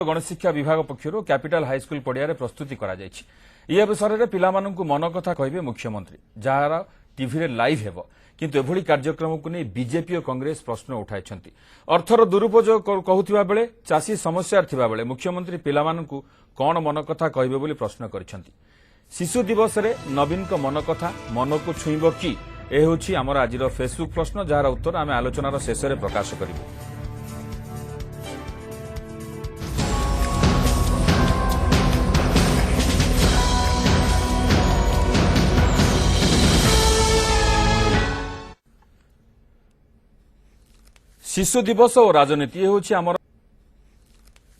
गणशिक्षा विभाग पक्षर capital high school पड़िया प्रस्तुति अवसर में पिलामानंकु मन कथा कहे मुख्यमंत्री जार टीवी लाइव हेब किंतु एभली कार्यक्रम को नहीं बीजेपी और कांग्रेस प्रश्न उठाई अर्थर दुरुपयोग कहूथिबा बेले चाषी समस्या थिबा बेले मुख्यमंत्री पिलामानंकु कौन मन कथा कहिबे बोली प्रश्न करिसेंति। शिशु दिवस रे नवीन को मन कथा मन को छुईब कि ए होछि हमर आजिर फेसबुक प्रश्न जार उत्तर आमे आलोचनार शेष में प्रकाश करिबु। शिशु दिवस और राजनीति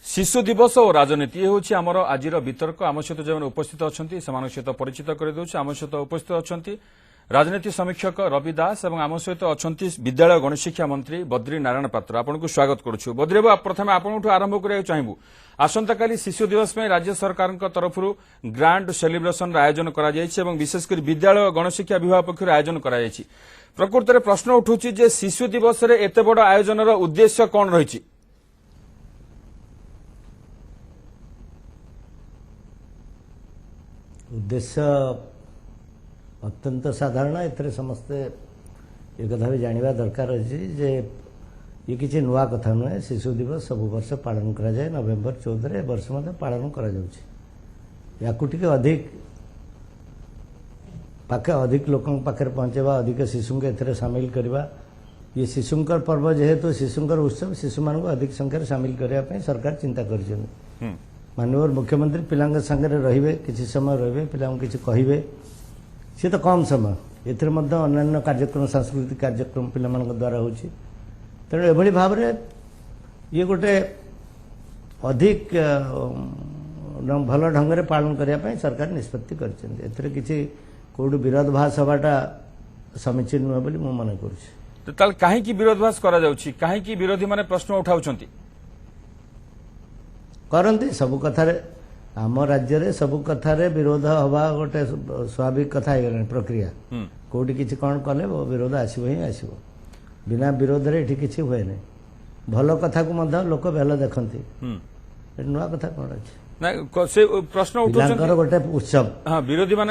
शिशु दिवस और राजनीति आमर आज वितर्क आम सहित जो उपस्थित अच्छा सहित परिचित कर आम सहित उपस्थित अच्छा राजनीति समीक्षक रवि दास और आम सहित अच्छा विद्यालय गणशिक्षा मंत्री बद्री नारायण पात्र आपको स्वागत करुछु। बद्री बाबू प्रथम आपठू आरंभ करने चाहबू आसंता काली शिशु दिवस में राज्य सरकार तरफ ग्रांड सेलिब्रेशन आयोजन कर विशेषकर विद्यालय गणशिक्षा विभाग पक्ष आयोजन कर प्रकृत में प्रश्न उठू जे शिशु दिवस रे एते बड़ आयोजन उद्देश्य कौन रही? उद्देश्य अत्यंत साधारण एथरे समस्ते एक कथा भी जानवा दरकार अच्छी जे ये किसी नुआ कथा नुहे। शिशु दिवस सब वर्ष पालन करा जाए नवेम्बर 14 वर्ष मध्य पालन करा जाउछि। याकु टिके अधिक लोकों पाखे पहुंचेबा अधिक शिशु के एथरे शामिल करवा ये शिशुंकर पर्व जेहेतु शिशुंकर उत्सव शिशु मान को अधिक संख्यार शामिल करने सरकार चिंता कर माननीय मुख्यमंत्री पिला संगे रे किसी समय रे पिला किसी कहे सी तो कम समय एथरे मध्य अन्य कार्यक्रम सांस्कृतिक कार्यक्रम पिला द्वारा हो तेणु एभली भाव में ये गोटे अधिक भल ढंग से पालन करने सरकार निष्पत्ति कर किसी कौटू विरोधाभास हवाटा समीचीन नुहे बोली मु मन करुछि। तो कहीं विरोधाभास करा जाउछि कहीं विरोधी माने प्रश्न उठाउछंती करती सबु कथार आम राज्य रे सबु कथार विरोध हवा गोटे स्वाभाविक कथा है प्रक्रिया कौटी किसी कौन कले वो विरोध आसो ही आसो बिना विरोध रे किसी हुए नहीं भल कथा को लोक बेल देखती नुआ कथा कौन अच्छे प्रश्न गोटे उत्सव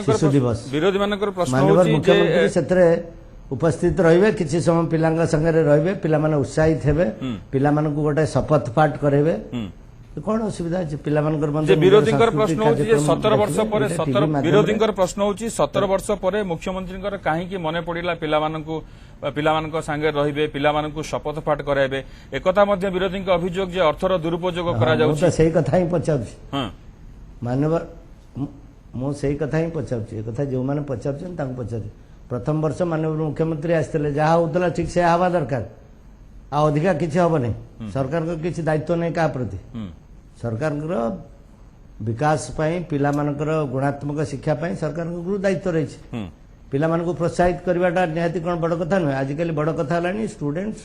शिशु दिवस विरोधी मानकर प्रश्न माननीय मुख्यमंत्री से उपस्थित रहिबे किसी समय पिलांग संगे रहिबे पिला माने उत्साहित हेबे पिला मानकु गोटे शपथ पाठ करेबे कौन असुविधा है पिला मानकर मन विरोधींकर प्रश्न होची जे 17 वर्ष पर 17 विरोधींकर प्रश्न होची 17 वर्ष पर मुख्यमंत्री काहे की मने पड़िला पिला मानक संगे रहिबे पिला मानकु शपथ पाठ कराइबे एकथा मध्ये विरोधी अभियोग जे अर्थर दुरुपयोग करा जाउची तो सही कथा ही पचाउची हां मानव मो सही कथा ही पचाउची कथा जो माने पचाउछन तांको पचाउची प्रथम वर्ष माननीय मुख्यमंत्री आस्थिले जहा होतला ठीक से हवा दरकार आ अधिका किछि हबो नै सरकार को किछि दायित्व नै का प्रति सरकार विकास पाई पिला मानकर गुणात्मक शिक्षा पाई सरकार को दायित्व रही पिला मानक प्रोत्साहित करवाटा निहाती कौन बड़ कथा नुहे आजिकल बड़ कथा है स्टूडेंट्स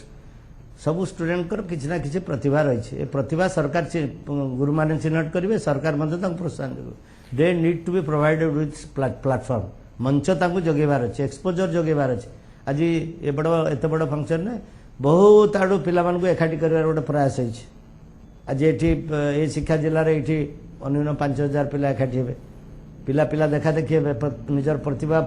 सबू स्टूडेंट किसी ना किसी प्रतिभा रही प्रतिभा सरकार गुरु मैंने चिन्हट करेंगे सरकार प्रोत्साहन करेंगे they need to be provided with platform मंच जगेबार अच्छे एक्सपोजर जगेबार अच्छे आज ये बड़ एत बड़ फंक्शन में बहुत आड़ू पिला एकाठी कर गोटे प्रयास है आज ये शिक्षा जिले में ये अन्यून 5000 पिला एकाठी हे पिला पिला देखा देखी निजर प्रतिभा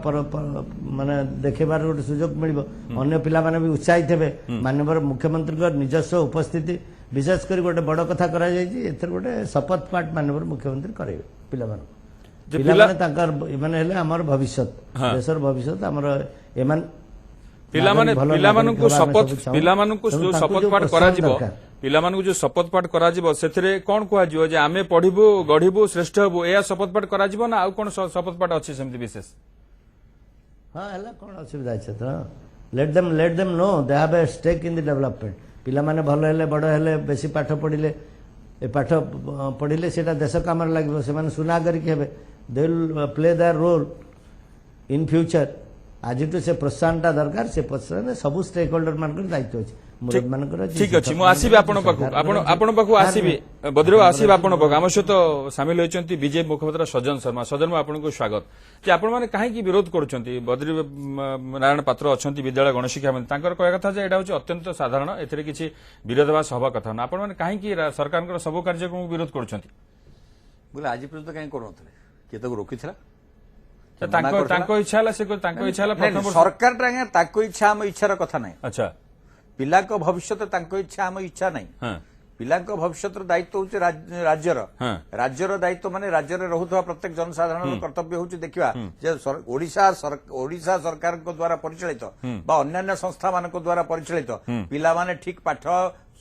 माने देखेबार गोटे सुजोग मिल अन्य पिला माने भी उत्साहित हे माननीय मुख्यमंत्री निजस्व उपस्थिति विशेषकर गोटे बड़ कथा करा जायछि एथर गोटे शपथ पाठ माननीय मुख्यमंत्री करेबे पिला माने हमर भविष्य देशर भविष्य हमर एमान शपथ पाठ करा पिलामानकु जो शपथ पाठ करा सेथिरे कौन कह जे आमे पढ़िबु गढ़िबु श्रेष्ठ हबु या शपथ पाठ करा ना आउ कोन शपथ पाठ अछि सेमति विशेष हां हला कोन असुविधा अछि त let them know they have a stake in the development पिला माने भलो हेले बड़ हेले बेसी पाठ पढ़िले ए पाठ पढ़िले सेटा देश काम लागबो से माने सुनागरिक हेबे they will play their role in future आज से प्रोत्साहनटा दरकार से प्रोत्साहन सब स्टेक होल्डर मान दायित्व अच्छे मुरब्बी मानकर अछि ठीक अछि मु आसीबे आपण पाखु आसीबे बद्री बाबू आसीबे आपण पाखु आम सहित सामिल होइचंती बीजेपी मुखपात्र सज्जन शर्मा सज्जन बाबू आपनको स्वागत कि आपण माने काहे की विरोध करूचंती बद्री नारायण पात्र अछंती विद्यालय गणशिक्षा मंत्री तांकर कहया कथा जे एटा होची अत्यंत साधारण एथिरे किछि विरोधाभास हवा कथा ना आपण माने काहे की सरकारकर सब कार्यक्रम विरोध करूचंती बोले आज पर्यंत कहीं करूनथले किए तो रोकिथिला तांको इच्छा हला से तांको इच्छा हला प्रथम वर्ष सरकार टांगे ताको इच्छा हम इच्छार कथा नहीं अच्छा पिला भविष्य तांको इच्छा हम इच्छा नहीं हां पिला भविष्य दायित्व होची राज्यर हाँ। राज्यर दायित्व माने राज्य रे रहुथवा प्रत्येक जनसाधारण कर्तव्य होची देखिबा जे ओडिशा सरकार को द्वारा परिचालित बा अन्य संस्था मान को द्वारा परिचालित पिला माने ठीक पाठ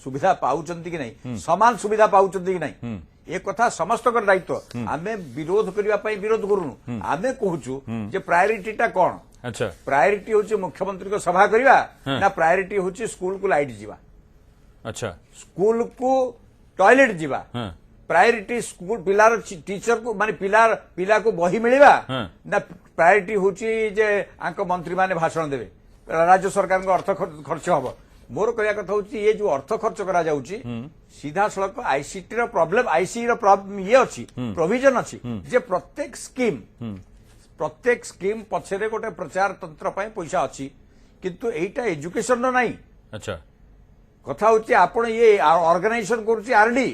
सुविधा पाउचंती कि नहीं समान सुविधा पाउचंती कि नहीं ए कथा समस्त दायित्व आमे विरोध करबा पई विरोध करूनु आमे कहूचु जे प्रायोरिटी टा कोन अच्छा प्रायोरिटी होची मुख्यमंत्री को सभा करबा ना प्रायोरिटी होची स्कूल को लाइट जीवा अच्छा स्कूल को टॉयलेट जीवा हाँ। प्रायोरिटी स्कूल पिलार टीचर को माने पिला को बही मिलिबा हाँ। ना प्रायोरिटी होची जे आंक मंत्री माने भाषण देबे राज्य सरकार को अर्थ खर्च हबो मोर कहया कथा होची ये जो अर्थ खर्च करा जाउची सीधा सड़क आईसीटी रो प्रॉब्लम आईसी रो प्रॉब्लम ये अछि प्रोविजन अछि जे प्रत्येक स्कीम पछरे गोटे प्रचार तंत्र पय पैसा अछि किंतु एटा एजुकेशन रो नाही अच्छा कथा होची आपण ये ऑर्गेनाइजेशन करूची आरडी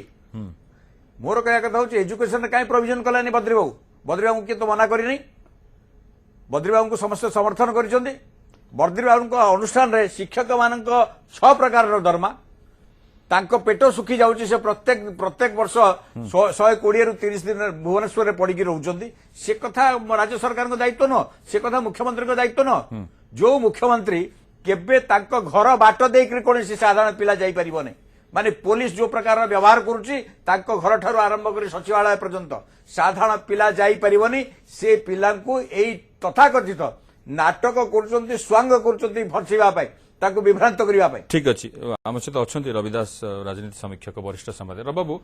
मोर कहया कथा होची एजुकेशन काई प्रोविजन कलानी बद्री बाबू के तो मना करी नहीं बद्री बाबू को समस्त समर्थन करिसंदी बद्री बाबू अनुष्ठान रे शिक्षक मान 6 प्रकार दरमा तांको पेट सुखी जाउची से प्रत्येक वर्ष 120 रु 30 दिन भुवनेश्वर रे पड़ी रहउचंदी से कथा राज्य सरकार को दायित्व न से कथा मुख्यमंत्री को दायित्व न जो मुख्यमंत्री केबे तांको घर बाट देकर कौन साधारण पिला जाई परिबो नै माने पुलिस जो प्रकार व्यवहार करूची तांको घर ठारू आरंभ करी सचिवालय पर्यंत साधारण पिला जाई परिबोनी से पिला को एई तथाकथित नाटक करूचंती स्वांग करूचंती भरसिबा पाई ताको विभ्रांत करिबा पाई ठीक अछि आम सहित अछंती रविदास राजनीति समीक्षक वरिष्ठ संवाददाता बाबू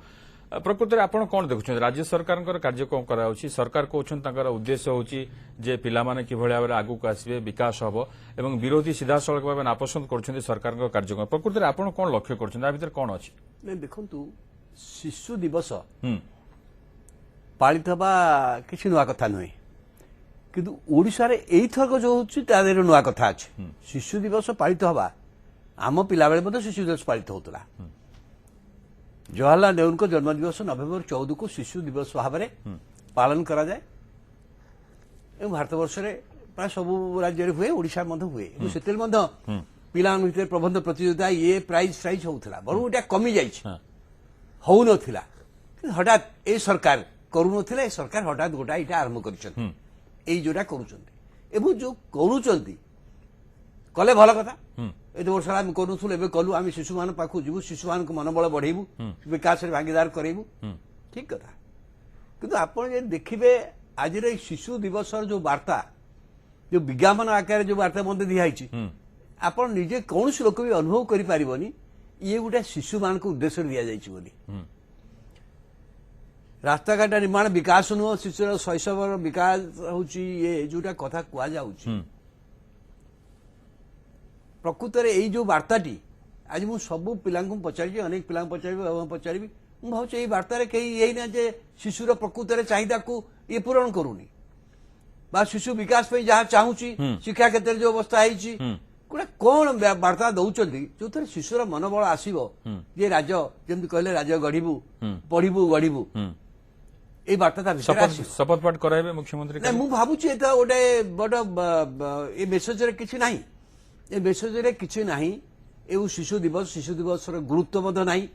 प्रकृत में आपण कौन देखुं राज्य सरकार कार्यक्रम कराउछि सरकार कहउछन तांकर उद्देश्य होछि जे पिला माने कि भलिया बेले आगु को आसीबे विकास हबो एवं विरोधी सीधा सड़क भाबे नापसंद करछन्ती सरकार कार्यक्रम प्रकृत में आपण कौन लक्ष्य करछन आ भीतर कौन अछि नहीं देखंतु शिशु दिवस पालित हबा किछि नुआ कथा नुहे किंतु ओडिसा रे एई थरक जो होछि तादेर नुआ कथा अछि शिशु दिवस पालित हबा आम पिला बेले मते शिशु दिवस पालित होतला जवाहरलाल नेहरू को जन्मदिवस नवेम्बर 14 को शिशु दिवस भाव में पालन करा जाए एवं भारतवर्ष में प्राय सब राज्य हुए ओडिशा हुए से पिला भर प्रबंध प्रतियोगिता ये प्राइज होता बरु एटा कमी जाइए हो नथिला हठात ए सरकार करू नथिला सरकार हठात गोटा इटा आरंभ कर जोटा करूँ जो करूँ कले भल कथा एत वर्ष आम करूँ एवं कलु आम शिशु मान पाखु जीवु शिशु मान मनोबल बढ़ेबू विकास भागीदार करेबू ठीक कथा किंतु आपण जे देखिबे आज शिशु दिवस जो वार्ता जो विज्ञापन आकार जो वार्ता मते दिखाई आपण निजे कौन लोक भी अनुभव करि पारिबनी ये गोटे शिशु मान को उद्देश्य दिया जाइछि बोली रास्ता घाट निर्माण विकास नुह शिशुर शैशवर विकास होची ये जोटा कथा कुआ जाउछि प्रकृत में यही जो वार्ताटी आज मुझे सबू पिला पचारि अनेक पिला पचारि मुझे भावुँ ये वार्तार कहीं यही ना जे शिशुर प्रकृत में चाहिदा को ये पूरण करूनी बा शिशु विकास पे जहाँ चाहूँगी शिक्षा क्षेत्र में जो अवस्था है गोटे कौन वार्ता दौरान जो थे शिशुर मनोबल आसो जे राज्य जमी कहले राज्य गढ़ू पढ़ू गढ़ू ये वार्ता शपथ पाठ कराइबे मुख्यमंत्री मुझे भावुँ गोटे बड़ ये मेसेज किसी ना ए मेसेज रे किछि नाही एवं शिशु दिवस गुरुत्व नाही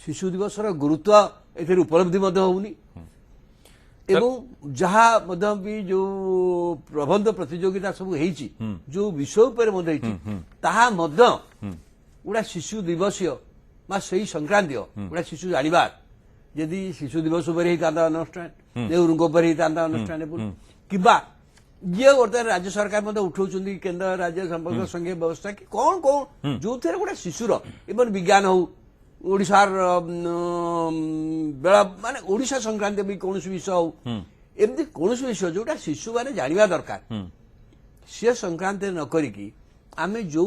शिशु दिवस गुरुत्व एथिर उपलब्धि होउनी एवं जहाँ भी जो प्रबंध प्रतियोगिता सब हेची जो विषय उपर ताहा गोटा शिशु दिवस बा सही संक्रांति गोटा शिशु जानिबार यदि शिशु दिवस उपर होता अनुष्ठान नेहरू उपर होता अनुष्ठान किबा ये गोटे राज्य सरकार उठाऊँ केन्द्र राज्य संपर्क संघीय व्यवस्था कि कौन कौन जो थे गोटे शिशुर इवन विज्ञान हो ओडिशार बेला माने ओडिशा संक्रांति भी कौन विषय हो एमती कौन विषय जोटा शिशु मैंने जानवा दरकार सी संक्रांति न करिकी आमे जो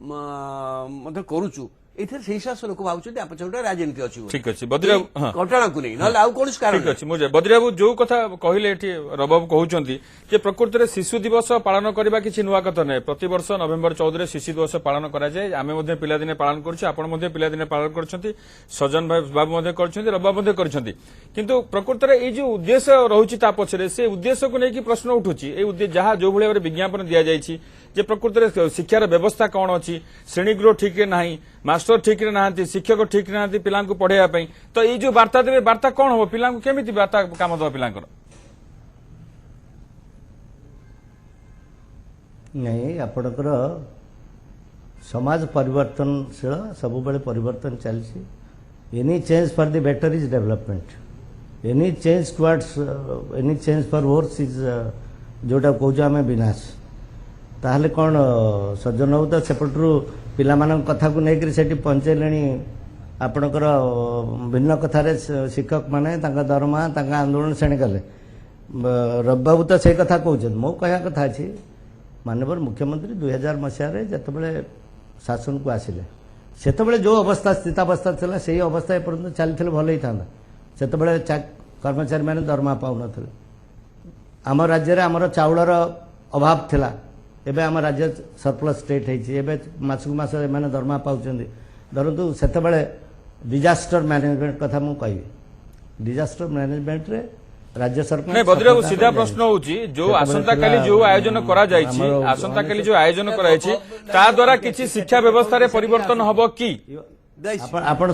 ମଧ୍ୟ କରୁଛୁ ଏଥିରେ ସେଇ ହିସାବରେ ଲୋକ ଭାବୁଛନ୍ତି ଆମ ପଛରେ ଗୋଟେ ରାଜନୀତି ଅଛି ବୋଲି। ଠିକ ଅଛି ବଦ୍ରିବାବୁ ହଁ ଘଟଣାକୁ ନେଇ ନହେଲେ ଆଉ କୌଣସି କାରଣ ଠିକ ଅଛି ମୁଁ ବଦ୍ରିବାବୁ ଯୋଉ କଥା କହିଲେ ଏଠି ରବାବୁ କହୁଛନ୍ତି ଯେ ପ୍ରକୃତରେ ଶିଶୁ ଦିବସ ପାଳନ କରିବା କିଛି ନୂଆ କଥା ନୁହେଁ। ପ୍ରତିବର୍ଷ ନଭେମ୍ବର 14 ଶିଶୁ ଦିବସ ପାଳନ କରାଯାଏ। ଆମେ ମଧ୍ୟ ପିଲାଦିନେ ପାଳନ କରୁଛୁ, ଆପଣ ମଧ୍ୟ ପିଲାଦିନେ ପାଳନ କରିଛନ୍ତି, ସଜନ ବାବୁ ମଧ୍ୟ କରିଛନ୍ତି, ରବାବୁ ମଧ୍ୟ କରିଛନ୍ତି। କିନ୍ତୁ ପ୍ରକୃତରେ ଏଇ ଯୋଉ ଉଦ୍ଦେଶ୍ୟ ରହୁଛି ତା ପଛରେ ସେ ଉଦ୍ଦେଶ୍ୟକୁ ନେଇକି ପ୍ରଶ୍ନ ଉଠୁଛି। ଏଇ ଯାହା ଯୋଉଭଳି ଭାବରେ ବିଜ୍ଞାପନ ଦିଆଯାଇଛି ଯେ ପ୍ରକୃତରେ ଶିକ୍ଷାର ବ୍ୟବସ୍ଥା କଣ ଅଛି, ଶ୍ରେଣୀଗୃହ ଠିକରେ ନାହିଁ, ମାଷ୍ଟର ଠିକରେ ନାହାନ୍ତି, ଶିକ୍ଷକ ଠିକରେ ନାହାନ୍ତି ପିଲାଙ୍କୁ ପଢେଇବା ପାଇଁ। ତ ଏଇ ଯୋଉ ବାର୍ତ୍ତା ଦେବେ ବାର୍ତ୍ତା କଣ ହବ, ପିଲାଙ୍କୁ କେମିତି ବାର୍ତ୍ତା କାମ ଦେବ ପିଲାଙ୍କର? ନାଇଁ ଆପଣଙ୍କର ସମାଜ ପରିବର୍ତ୍ତନଶୀଳ, ସବୁବେଳେ ପରିବର୍ତ୍ତନ ଚାଲିଛି। Any change for the better is development, any change towards any change for worse is ଯୋଉଟା କହୁଛୁ ଆମେ ବିନାଶ। ତାହେଲେ କ'ଣ ସଜ୍ଜନ ବାବୁ ତ ସେପଟରୁ ପିଲାମାନଙ୍କ କଥାକୁ ନେଇକରି ସେଠି ପହଞ୍ଚେଇଲେଣି ଆପଣଙ୍କର ଭିନ୍ନ କଥାରେ ଶିକ୍ଷକମାନେ ତାଙ୍କ ଦରମା ତାଙ୍କ ଆନ୍ଦୋଳନ ସେଣେ କଲେ। ରବିବାବୁ ତ ସେଇ କଥା କହୁଛନ୍ତି। ମୋ କହିବା କଥା ଅଛି ମାନ୍ୟବର ମୁଖ୍ୟମନ୍ତ୍ରୀ 2000 ମସିହାରେ ଯେତେବେଳେ ଶାସନକୁ ଆସିଲେ ସେତେବେଳେ ଯେଉଁ ଅବସ୍ଥା ସ୍ଥିତାବସ୍ଥା ଥିଲା ସେଇ ଅବସ୍ଥା ଏପର୍ଯ୍ୟନ୍ତ ଚାଲିଥିଲେ ଭଲ ହେଇଥାନ୍ତା। ସେତେବେଳେ କର୍ମଚାରୀମାନେ ଦରମା ପାଉନଥିଲେ। ଆମ ରାଜ୍ୟରେ ଆମର ଚାଉଳର ଅଭାବ ଥିଲା, ଏବେ ଆମ ରାଜ୍ୟ ସରପ୍ଲସ୍ ଷ୍ଟେଟ୍ ହେଇଛି। ଏବେ ମାସକୁ ମାସ ଏମାନେ ଦରମା ପାଉଛନ୍ତି। ଧରନ୍ତୁ ସେତେବେଳେ ଡିଜାଷ୍ଟର ମ୍ୟାନେଜମେଣ୍ଟ କଥା ମୁଁ କହିବି। ଡିଜାଷ୍ଟର ମ୍ୟାନେଜମେଣ୍ଟରେ ରାଜ୍ୟ ସରକାର ନାଇଁ ବଦ୍ରିବାବୁ ସିଧା ପ୍ରଶ୍ନ ହଉଛି ଯୋଉ ଆସନ୍ତାକାଲି ଯୋଉ ଆୟୋଜନ କରାଯାଇଛି, ଆସନ୍ତାକାଲି ଯୋଉ ଆୟୋଜନ କରାଯାଇଛି ତା ଦ୍ୱାରା କିଛି ଶିକ୍ଷା ବ୍ୟବସ୍ଥାରେ ପରିବର୍ତ୍ତନ ହବ କି? ଆପଣ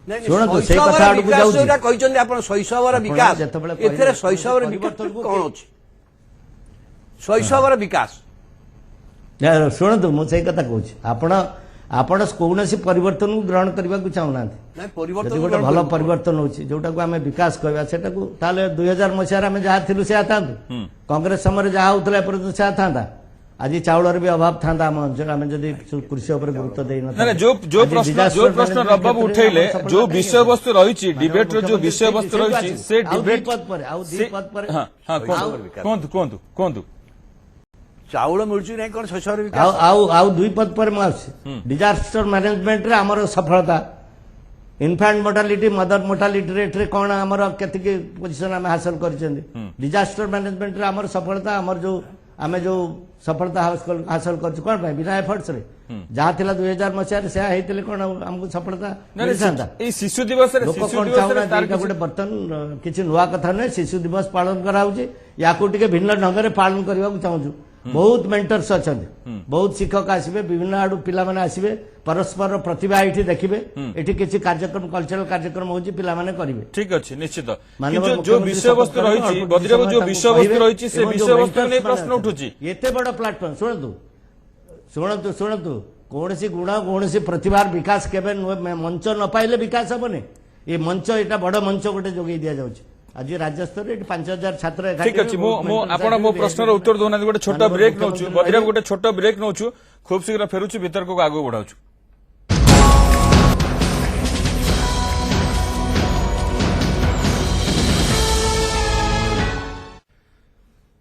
ଶୁଣନ୍ତୁ ସେଇ କଥା ଆଡକୁ ଯାଉଛି। କହିଛନ୍ତି ଆପଣ ଶୈଶବର ବିକାଶ, ଏଥିରେ ଶୈଶବର ବିକାଶ କଣ ଅଛି? ଶୈଶବର ବିକାଶ ଶୁଣନ୍ତୁ ମୁଁ ସେଇ କଥା କହୁଛି। ଆପଣ କୌଣସି ପରିବର୍ତ୍ତନକୁ ଗ୍ରହଣ କରିବାକୁ ଚାହୁଁନାହାନ୍ତି। ଯଦି ଗୋଟେ ଭଲ ପରିବର୍ତ୍ତନ ହଉଛି ଯୋଉଟାକୁ ଆମେ ବିକାଶ କହିବା ସେଟାକୁ, ତାହେଲେ 2000 ମସିହାରେ ଆମେ ଯାହା ଥିଲୁ ସେୟା ଥାନ୍ତୁ। କଂଗ୍ରେସ ସମୟରେ ଯାହା ହଉଥିଲା ଏପର୍ଯ୍ୟନ୍ତ ସେୟା ଥାନ୍ତା। ଆଜି ଚାଉଳର ବି ଅଭାବ ଥାନ୍ତା ଆମ ଅଞ୍ଚଳରେ ଆମେ ଯଦି କୃଷି ଉପରେ ଗୁରୁତ୍ୱ ଦେଇନଥାନ୍ତେ। ଯୋଉ ପ୍ରଶ୍ନ ରବାବୁ ଉଠେଇଲେ ଯୋଉ ବିଷୟବସ୍ତୁ ରହିଛି ଡିବେଟର ଯୋଉ ବିଷୟବସ୍ତୁ ରହିଛି ସେ ଡିବେଟ କୁହନ୍ତୁ ଚାଉଳ ମିଳୁଛି ନାଇଁ କଣ ଶୈଶବର ବିକାଶ? ଆଉ 2 ପଦ ପରେ ମୁଁ ଆସୁଛି। ଡିଜାଷ୍ଟର ମ୍ୟାନେଜମେଣ୍ଟରେ ଆମର ସଫଳତା, ଇନଫାଣ୍ଟ ମୋର୍ଟାଲିଟି ମଦର ମୋର୍ଟାଲିଟି ରେଟ୍ରେ କ'ଣ ଆମର କେତିକି ପୋଜିସନ ଆମେ ହାସଲ କରିଛନ୍ତି। ଡିଜାଷ୍ଟର ମ୍ୟାନେଜମେଣ୍ଟରେ ଆମର ସଫଳତା, ଆମେ ଯୋଉ ସଫଳତା ହାସଲ କରିଛୁ କ'ଣ ପାଇଁ? ବିନା ଏଫର୍ଟସରେ। ଯାହା ଥିଲା 2000 ମସିହାରେ ସେୟା ହେଇଥିଲେ କ'ଣ ଆମକୁ ସଫଳତା ମିଳିଥାନ୍ତା? ଏଇ ଶିଶୁ ଦିବସରେ ଲୋକ କ'ଣ ଚାହୁଁନାହାନ୍ତି ଏଇଟା ଗୋଟେ ବର୍ତ୍ତମାନ କିଛି ନୂଆ କଥା ନୁହେଁ। ଶିଶୁ ଦିବସ ପାଳନ କରାହଉଛି, ୟାକୁ ଟିକେ ଭିନ୍ନ ଢଙ୍ଗରେ ପାଳନ କରିବାକୁ ଚାହୁଁଛୁ। ବହୁତ ମେଣ୍ଟର୍ସ ଅଛନ୍ତି, ବହୁତ ଶିକ୍ଷକ ଆସିବେ, ବିଭିନ୍ନ ଆଡୁ ପିଲାମାନେ ଆସିବେ, ପରସ୍ପର ପ୍ରତିଭା ଏଇଠି ଦେଖିବେ। ଏଠି କିଛି କାର୍ଯ୍ୟକ୍ରମ କଲଚରାଲ କାର୍ଯ୍ୟକ୍ରମ ହଉଛି, ପିଲାମାନେ କରିବେ। ଠିକ ଅଛି ନିଶ୍ଚିତ। ଯୋଉ ବିଷୟବସ୍ତୁ ରହିଛି ବଦ୍ରିବାବୁ ଯୋଉ ବିଷୟବସ୍ତୁ ରହିଛି ସେ ବିଷୟବସ୍ତୁ ନେଇ ପ୍ରଶ୍ନ ଉଠୁଛି। ଏତେ ବଡ ପ୍ଲାଟଫର୍ମ ଶୁଣନ୍ତୁ କୌଣସି ଗୁଣ କୌଣସି ପ୍ରତିଭାର ବିକାଶ କେବେ ମଞ୍ଚ ନ ପାଇଲେ ବିକାଶ ହବନି। ଏ ମଞ୍ଚ ଏଇଟା ବଡ ମଞ୍ଚ ଗୋଟେ ଯୋଗେଇ ଦିଆଯାଉଛି। ଆଜି ରାଜ୍ୟସ୍ତରରେ ଏଠି 5000 ଛାତ୍ର। ଠିକ ଅଛି ଆପଣ ମୋ ପ୍ରଶ୍ନର ଉତ୍ତର ଦଉନାହାନ୍ତି। ଗୋଟେ ଛୋଟ ବ୍ରେକ୍ ନେଉଛୁ ବଦ୍ରିବାବୁ, ଗୋଟେ ଛୋଟ ବ୍ରେକ୍ ନେଉଛୁ, ଖୁବ ଶୀଘ୍ର ଫେରୁଛୁ, ବିତର୍କକୁ ଆଗକୁ ବଢାଉଛୁ।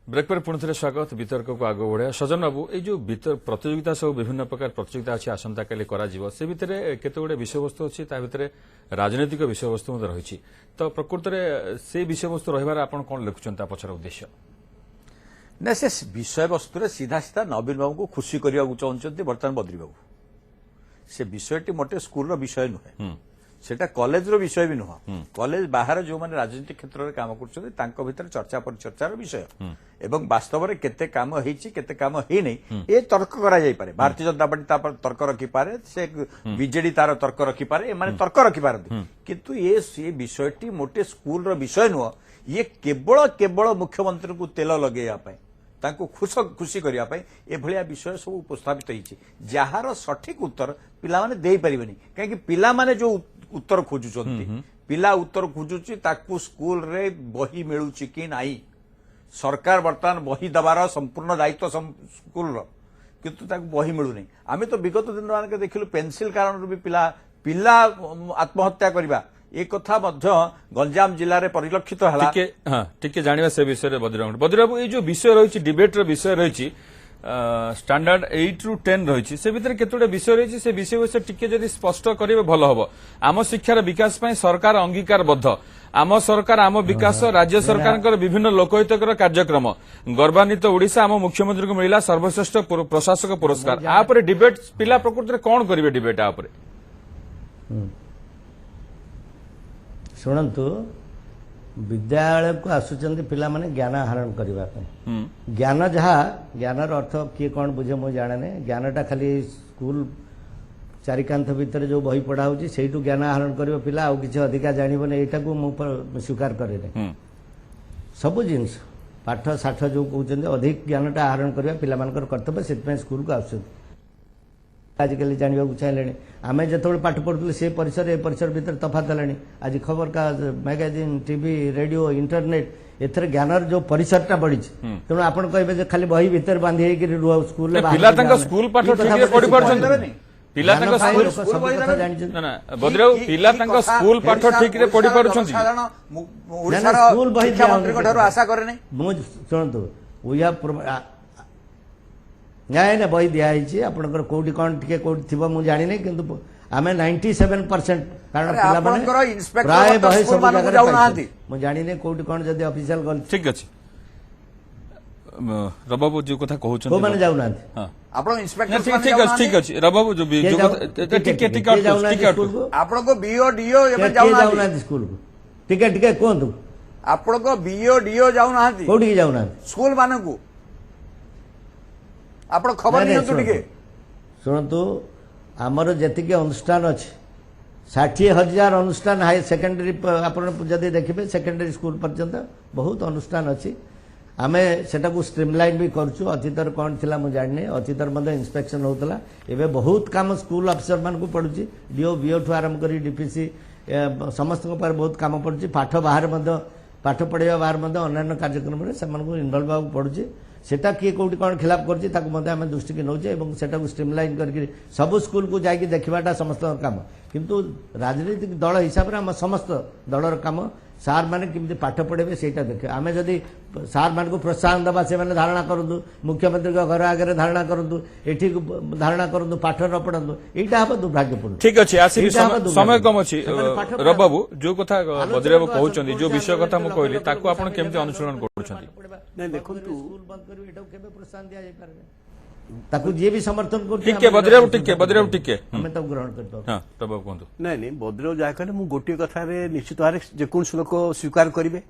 ब्रेक पर पुणी थे स्वागत वितर्क को आग बढ़ाया। सजन बाबू ये प्रतियोगिता सब विभिन्न प्रकार प्रतियोगिता अच्छी आसंता काली से भितर केते गुड़े विषयवस्तु अच्छी भितर राजनैतिक विषयवस्तु रही। तो प्रकृत में से विषयवस्तु रही आप कौन लिखुं पचर उद्देश्य ना से विषयवस्तु सीधा सीधा नवीन बाबू को खुशी करने चाहते बर्तमान बद्री बाबू से विषयटी मोटे स्कूल विषय नुहे सेटा कॉलेज रो विषय भी नुह। कॉलेज बाहर जो माने राजनीतिक क्षेत्र में काम कर चर्चा परिचर्चार विषय एवं वास्तव में केते काम हेछि केते काम हे नहीं ए तर्क करा जाई पारे। भारतीय जनता पार्टी तापर तर्क रखी पारे, से बीजेडी तार तर्क रखी पारे, ए माने तर्क रखी पारନ୍ତି। किंतु ये विषयटी मोटे स्कूल रो विषय नुह। ये केवल केवल मुख्यमंत्री को तेल लगेया पाए तांको खुशी करिया पाए ए भलिया विषय सब उपस्थापित होइछि जहार सठिक उत्तर पिला माने देई परिबेनी। काहे पिला माने जो उत्तर खोजुचंती पिला उत्तर खोजुची ताकू स्कूल रे बही मिलुची कि नाही। सरकार वर्तमान बही दबार संपूर्ण दायित्व स्कूल रो, किंतु ताकू बही मिलु नहीं। आमे तो विगत दिन मानके देखिलु पेंसिल कारण भी पिला आत्महत्या करबा एक कथा मध्य गंजाम जिले में परिलक्षित है। टिके जानिबा से विषय रे बद्रीबाबू ये जो विषय रही डिबेट विषय रही स्टैंडर्ड 8 ରୁ 10 रही से भितर केतोटे विषय रही से विषय टिके जदि स्पष्ट करेंगे भल हम आम शिक्षार विकास पर सरकार अंगीकारबद्ध आम सरकार आम विकास राज्य सरकार विभिन्न लोकहितकर कार्यक्रम गौरवान्वित ओडिशा आम मुख्यमंत्री को मिला सर्वश्रेष्ठ प्रशासक पुरस्कार आपर डिबेट पिला प्रकृति कौन करेंगे डिबेट आपर शुणु विद्यालय को आसुचंदी पिला माने ज्ञान आहरण करने ज्ञान जहाँ ज्ञानर अर्थ किए कौन बुझे मुझे जाने ज्ञानटा खाली स्कूल चारिकांत भितर जो बही पढ़ा होची सेठू ज्ञान आहरण कर पिला आउ किसी अधिका जानबनी यहाँ को स्वीकार करे सब जिनस पाठ साठ जो कहते अधिक ज्ञानटा आहरण करवा पिला कर्तव्य से स्कूल को आस आजिकल जानवा चाहिए आम जो पाठ पढ़ुले से परिसर ए परिसर भितर तफात है आज खबर कागज मैगजीन टीवी रेडियो इंटरनेट एथर ज्ञानर जो परिसरटा बढ़ी तेणु आप कहे खाली बही भितर बांधी रुह स्कूल स्कूल पाठ ठीक पढ़ी पारछन पिला स्कूल पाठ ठीक पढ़ी पारछन स्कूल बही आशा करे शुणु वी न्याय ने बही दिखाई आपंकर कौटी कौन टे कौटी थी मुझे जानी कि आम 97% कारण प्राय बही सब जगह मुझे जानी कौटी कौन जब ऑफिशियल गल ठीक अच्छे रबाबू जो कथा कहउछन को माने जाउ ना आपण इंस्पेक्टर ठीक अछि रबाबू जो ठीक आपण को बीओ डीओ एबे जाउ ना स्कूल को टिके कोंतु आपण को बीओ डीओ जाउ ना कोठी जाउ ना स्कूल माने को आपण खबर नियंतु टिके सुनतु आमर जेतिके अनुष्ठान अछि 60,000 अनुष्ठान हाई सेकेंडरी आपण जदि देखिबे सेकेंडरी स्कूल पर्यंत बहुत अनुष्ठान अछि आमे सेटा को स्ट्रीमलाइन भी करछु अतीतर कौन थिला मु जाने अतीतर मध्ये इंस्पेक्शन होतला एबे बहुत काम स्कूल ऑफिसर मान को पड़ुची डीओ बीओ ठु आरंभ करी डीपीसी समस्त को पर बहुत काम पड़ुची पाठ बाहर मध्ये पाठ पढ़ाइबा बाहर मध्ये अन्य कार्यक्रम रे समान को इन्वॉल्व होगा पड़ुची सेटा किए कौटी कौन खिलाफ करछि ताको मध्ये आमे दृष्टि के नौचे एवं सेटा को स्ट्रीमलाइन करके सब स्कूल को जाके देखबाटा समस्त काम किंतु राजनीतिक दल हिसाब रे हम समस्त दलर काम सार माने किमती पाठ पढ़े से देखे आम जदि सार मान को प्रोत्साहन दबा से माने धारणा करूँ मुख्यमंत्री घर आगे धारणा करूँ एठी धारणा करूँ पाठ न पढ़ु यहाँ हम दुर्भाग्यपूर्ण ठीक अच्छे समय कम अच्छी रबाबू जो कथा बद्रीबाबू कहते जो विषय कथा मुझे कहली ताकू आपण केमती अनुसरण कर देखो स्कूल बंद करू एटा केबे प्रोत्साहन दिया जाय पारे ताकू जे भी समर्थन कर ठीक बद्रीबाबू टिके हमें तब ग्रहण करतो हां रबाबू कोंतु नहीं बद्रीबाबू जा कहले मु गोटे कथा रे निश्चित भाव जेकोन लोक स्वीकार करिवे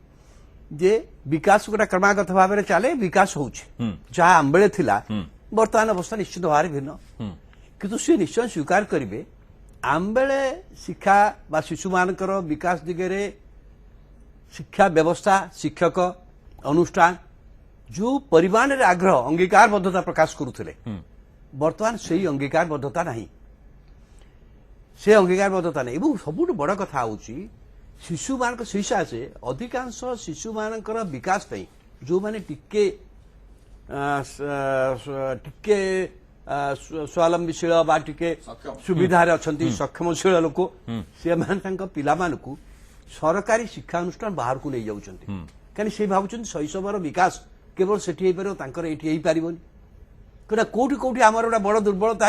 जे विकास गोटा क्रमागत भाव में चले विकास होउछि जहाँ आंबेले थिला वर्तमान अवस्था निश्चित भाव भिन्न किंतु से निश्चय स्वीकार करिवे आंबेले शिक्षा बा शिशु मानकर विकास दिगरे शिक्षा व्यवस्था शिक्षक अनुष्ठान जो परिमाण रे आग्रह अंगीकारबद्धता प्रकाश करुले बर्तमान से अंगीकारबद्धता नहीं से अंगीकारबद्धता नहीं एवं सबुठ बड़ कथा होची शिशु मान शिक्षा से अधिकांश शिशु मान विकास जो माने टिके टिके स्वावलंबीशील बा टिके सुविधार अच्छा सक्षमशील लोक से पिला मानकु सरकारी शिक्षा अनुष्ठान बाहर को नहीं जाउछंती कहीं से भावुं शैशवर विकास केवल सेठी ये पारबनी कहीं कौटी कौटी आम गोटे बड़ दुर्बलता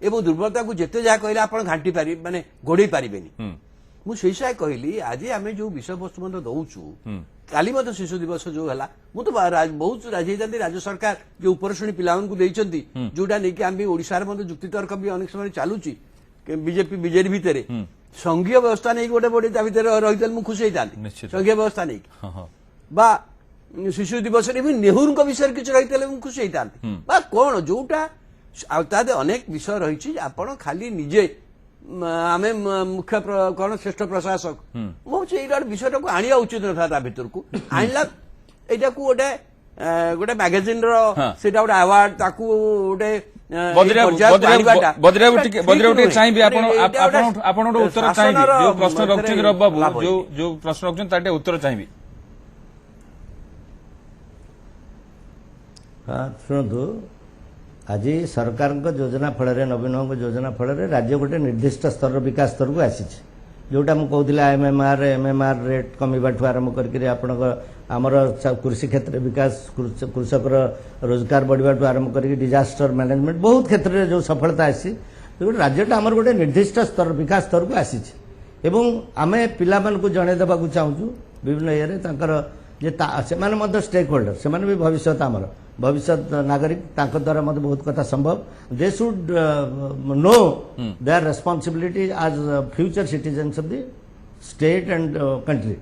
एवं दुर्बलता को जिते जहाँ कहले आप घाटी पारि माने घोड़े पारे मुझे कहली आज आम जो विषय वस्तु दौचु काली शिशु दिवस जो है मुझे बहुत राजी होती राज्य सरकार जो उपरश्रेणी पिला जोटा नहीं आम ओडार जुक्तितर्क भी अनेक समय चलुची बीजेपी बीजेडी भितर संघीय व्यवस्था नहीं गोटे बड़े रही मुझे खुशी होता संघीय व्यवस्था नहीं शिशु दिवस नेहरू विषय किसी रही खुशी होता कौन जोटा अनेक विषय रही आपड़ खाली निजे आम मुख्य कौन श्रेष्ठ प्रशासक मुझे विषय को आनिया उचित ना भर को आणला यहाँ गोटे गोटे मैगजीन रोटा गोटे अवार्ड गोटे उत्तर चाहिए प्रश्न रखते बाबू जो प्रश्न रखते उत्तर चाहिए हाँ शुणु आज सरकार योजना फल नवीन योजना फल राज्य गोटे निर्दिष्ट स्तर विकास स्तर को आसी जोटा मु कहूଥିଲି एमएमआर एमएमआर रेट कमिबाठू आरंभ करके आपणक आमर कृषि क्षेत्र विकास कृषक रोजगार बढ़वाठू आरंभ करके डिजास्टर मैनेजमेंट बहुत क्षेत्र में जो सफलता आसी राज्यटा आमर गोटे निर्दिष्ट स्तर विकास स्तर को आसी आम पिला जन देवा चाहूँ विभिन्न ये से स्टेक होल्डर से भी भविष्य आमर भविष्य नागरिक तांको द्वारा मत बहुत कथा संभव they should know their responsibility as future citizens of the state and country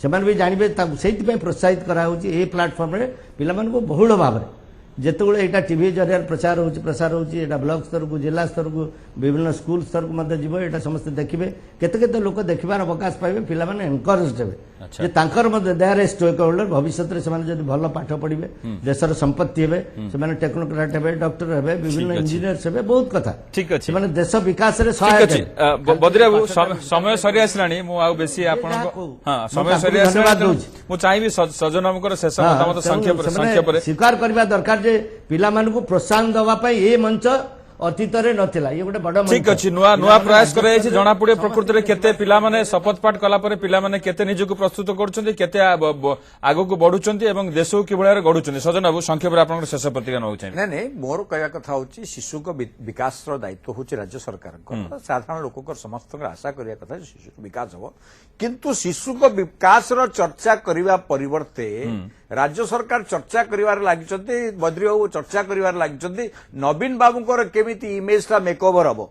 से भी जानवे से प्रोत्साहित कराई प्लाटफर्म रे पिला बहुल भाव में जिते यहाँ टीवी जरिया प्रचार होता ब्लॉक स्तर को जिला स्तर को विभिन्न स्कूल स्तर को जीव यहाँ समस्ते देखिए केते लोक देखार अवकाश पाइबे पिला एनकरेज हे देयर स्टेक होल्डर भविष्य में भल पाठ पढ़े देशर संपत्ति हे से टेक्नोक्राट हे डॉक्टर हे विभिन्न इंजीनियर्स हे बहुत कथा ठीक अच्छे से देश विकास रे सहायक बद्री बाबू समय सरी आसलानी बेसी समय सरी आसलानी मु चाहिए सजन शेष मतामत संक्षेप स्वीकार करने दरकार जे पिला मानकु प्रोत्साहन दवा पाई ए मंच अतीत रे नथिला ये गोटे बड़ ठीक अच्छे नुआ नुआ प्रयास कराई जना पड़े प्रकृति में केते पिला माने शपथ पाठ कला परे पिला माने केते निजको प्रस्तुत करछन्ती केते आगो को बढ़ुचन्ती एवं देश को किबळारे गढुचन्ती सजन बाबू संक्षेप रे आपन शेष प्रतिक्रिया नउ छै नहीं नहीं मोर कहया कथा होची शिशु को विकास रो दायित्व होची राज्य सरकार को साधारण लोक को समस्त आशा करिया कथा शिशु को विकास हो किंतु शिशु को विकास रो चर्चा करिवा परिवर्ते राज्य सरकार चर्चा करिवार लागिचन्ती बद्री बाबू चर्चा करिवार लागिचन्ती नवीन बाबूकर केमिति इमेज ता मेकओवर हबो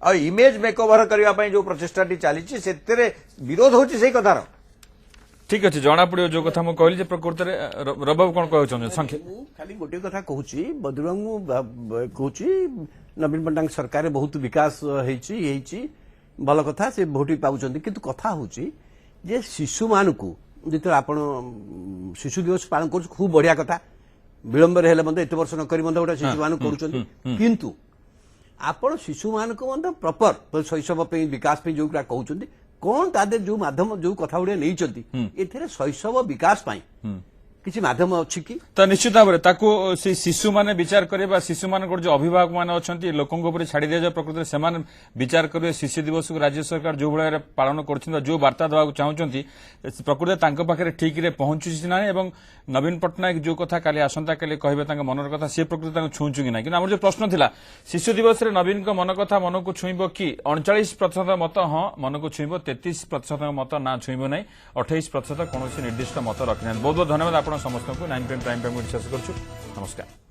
आ इमेज मेकओवर करिवा पई जो प्रचेष्टाटी चालीची सेतेरे विरोध होची सेही कथार ठीक अच्छे जना पड़ो जो कथा मु कहली जे प्रकृति रे रबाबू कोन कहउ छन संख्या खाली गोटे कथा कहूची बद्रीबाबू कहूची नवीन पट्टनायक सरकार बहुत विकास हेची भल कथा से भोटी पाउचंती किंतु कथा होची जे शिशु मानकू जिते आपण शिशु दिवस पालन कर खूब बढ़िया कथा विलंब एत वर्ष नक गोटे शिशु मान किंतु आपण शिशु मान प्रॉपर शैशव विकास जो कहते कौन तादे जो माध्यम जो कथा गुड़ा नहीं शैशव विकास किसी माध्यम अच्छी कि तो निश्चित भाव में शिशु माने विचार करे शिशु मान जो अभिभावक मैंने अच्छा लोकों छाड़ी दिया जाए प्रकृति से विचार करेंगे शिशु दिवस को राज्य सरकार जो भाई पालन कर जो वार्ता देवा चाहते प्रकृति पाखे ठीक रे पहुंचुची ना एवं नवीन पट्टनायक जो कथा काली आसंता काली कहे मनर कथा सी प्रकृति छुँचु कि ना कि जो प्रश्न थिला शिशु दिवस रे नवीन को मन कथा मन को छुईब कि 39% मत हाँ मन को छुईब 33% मत ना छुईब ना 28% कौन निर्दिष्ट मत रखी बहुत बहुत धन्यवाद आप समस्त को 9 PM प्राइम टाइम विश्वास करूँ नमस्कार।